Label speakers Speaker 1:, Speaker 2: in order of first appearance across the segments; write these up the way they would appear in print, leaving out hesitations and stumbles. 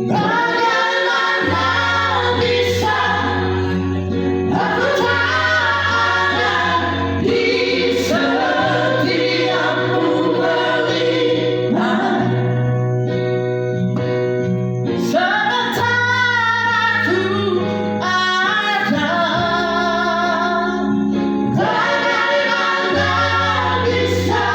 Speaker 1: Bagaimana bisa aku tak ada di setiapmu melihat, sementara ku ada. Bagaimana bisa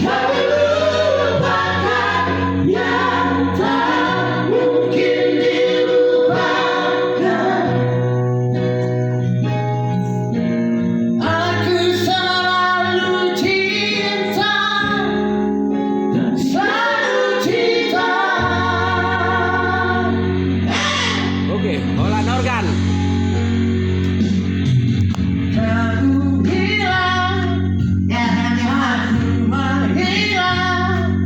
Speaker 1: kau lupakan yang tak mungkin dilupakan? Aku selalu cinta dan selalu cinta.
Speaker 2: Oke, Holland organ.
Speaker 1: Aku hilang, dan aku menghilang.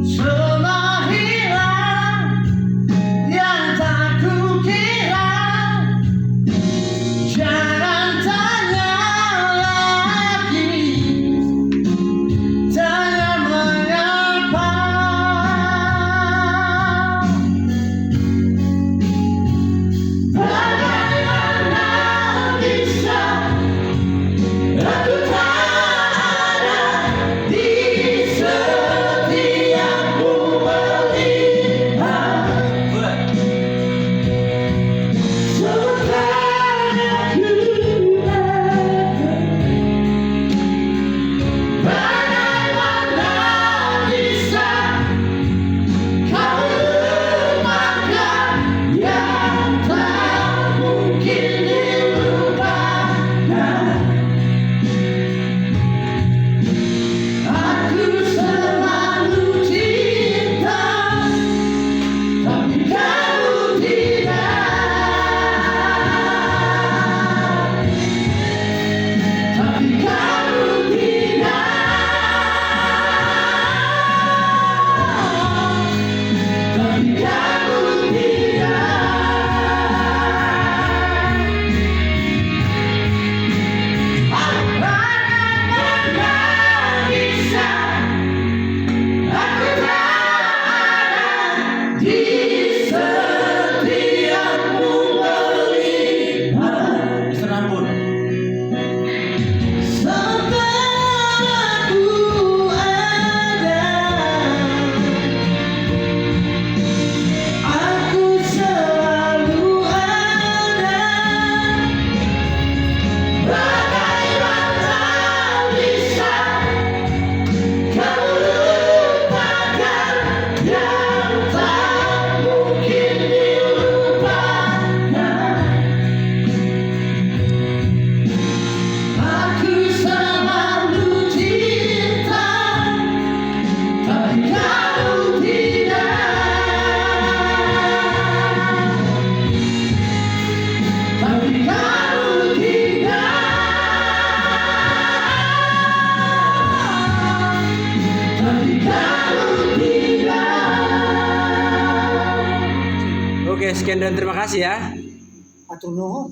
Speaker 1: Semua hilang yang tak kukira. Jangan tanya lagi, jangan mengapa. Bagaimana bisa aku tak ada di setiapmu melihat, sementara ku ada. Bagaimana bisa kau lupakan yang tak mungkin dilupakan? Aku selalu cinta, tapi kamu tidak. Tapi kamu tidak. Tapi kamu tidak. Bagaimana bisa aku tak ada di setiapmu melihat, sementara ku ada. Aku selalu ada. Bagaimana bisa kau lupakan yang tak mungkin dilupakan? Aku selalu cinta, tapi kamu tidak. Tapi kamu tidak. Tapi kamu tidak.
Speaker 2: Oke, sekian dan terima kasih ya.
Speaker 1: Atur nuhun.